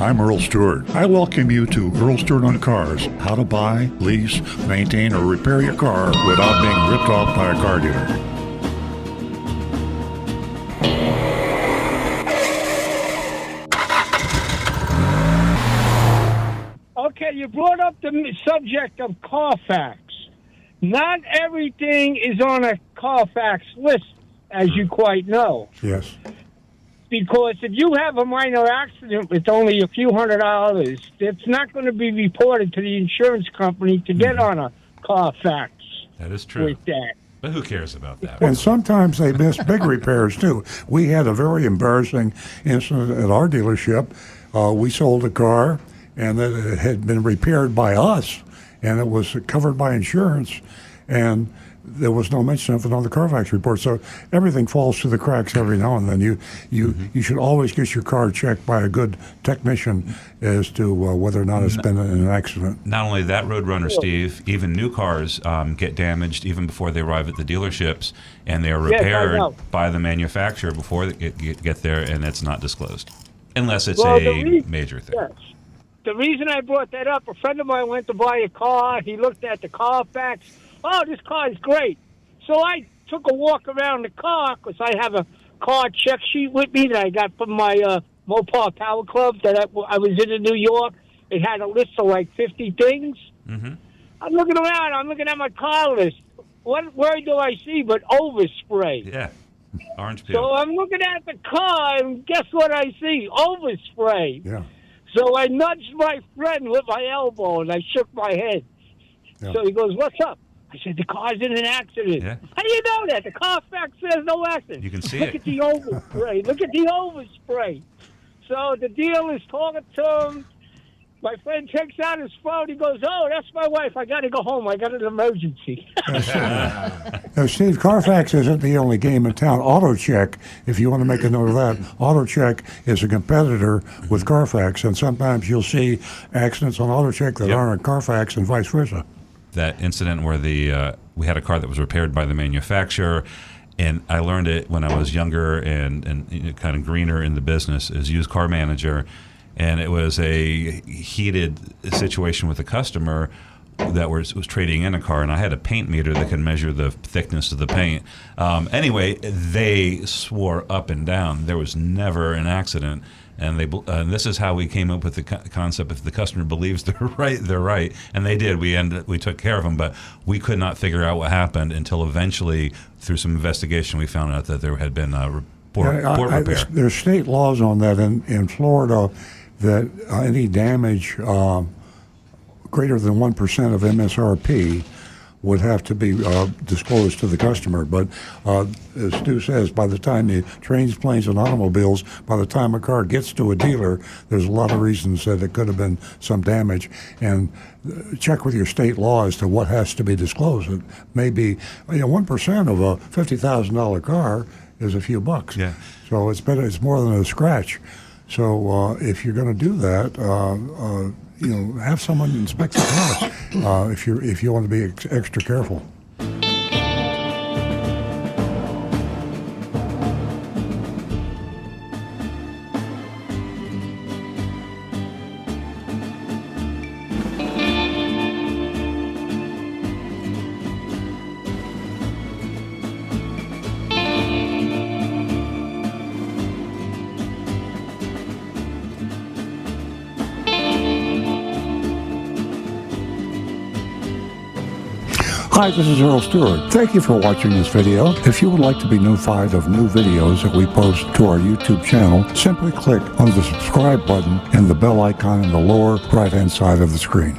I'm Earl Stewart. I welcome you to Earl Stewart on Cars. How to buy, lease, maintain, or repair your car without being ripped off by a car dealer. Okay, you brought up the subject of CarFax. Not everything is on a CarFax list, as you quite know. Yes. Because if you have a minor accident with only a few $100s, it's not going to be reported to the insurance company to get on a CarFax. That is true. With that. But who cares about that? And sometimes they miss big repairs, too. We had a very embarrassing incident at our dealership. We sold a car, and it had been repaired by us, and it was covered by insurance, and there was no mention of it on the CarFax report. So everything falls through the cracks every now and then. You should always get your car checked by a good technician as to whether or not it's been in an accident. Not only that, Roadrunner Steve, even new cars get damaged even before they arrive at the dealerships, and they are repaired by the manufacturer before they get there, and it's not disclosed. Unless it's a major thing. Yes. The reason I brought that up, a friend of mine went to buy a car. He looked at the CarFax. Oh, this car is great. So I took a walk around the car because I have a car check sheet with me that I got from my Mopar Power Club that I was in New York. It had a list of like 50 things. Mm-hmm. I'm looking around. I'm looking at my car list. What word do I see but overspray? Yeah, orange peel. So I'm looking at the car, and guess what I see? Overspray. Yeah. So I nudged my friend with my elbow, and I shook my head. Yeah. So he goes, "What's up?" I said, "The car's in an accident." Yeah. How do you know that? The CarFax says no accident. You can see Look at the overspray. Look at the overspray. So the dealer is talking to him. My friend takes out his phone. He goes, "Oh, that's my wife. I got to go home. I got an emergency." Now, Steve, CarFax isn't the only game in town. AutoCheck, if you want to make a note of that, AutoCheck is a competitor with CarFax, and sometimes you'll see accidents on AutoCheck that aren't on CarFax and vice versa. That incident where we had a car that was repaired by the manufacturer, and I learned it when I was younger and kind of greener in the business as used car manager, and it was a heated situation with a customer that was trading in a car, and I had a paint meter that could measure the thickness of the paint. Anyway, they swore up and down there was never an accident. And this is how we came up with the concept: if the customer believes they're right, they're right, and they did. We took care of them, but we could not figure out what happened until eventually, through some investigation, we found out that there had been a poor repair. There's state laws on that in Florida that any damage greater than 1% of MSRP would have to be disclosed to the customer. But as Stu says, by the time the trains, planes, and automobiles, by the time a car gets to a dealer, there's a lot of reasons that it could have been some damage. And check with your state law as to what has to be disclosed. It may be, 1% of a $50,000 car is a few bucks. Yeah. So it's better. It's more than a scratch. So if you're going to do that, have someone inspect the car if you want to be extra careful. Hi, this is Earl Stewart. Thank you for watching this video. If you would like to be notified of new videos that we post to our YouTube channel, simply click on the subscribe button and the bell icon in the lower right-hand side of the screen.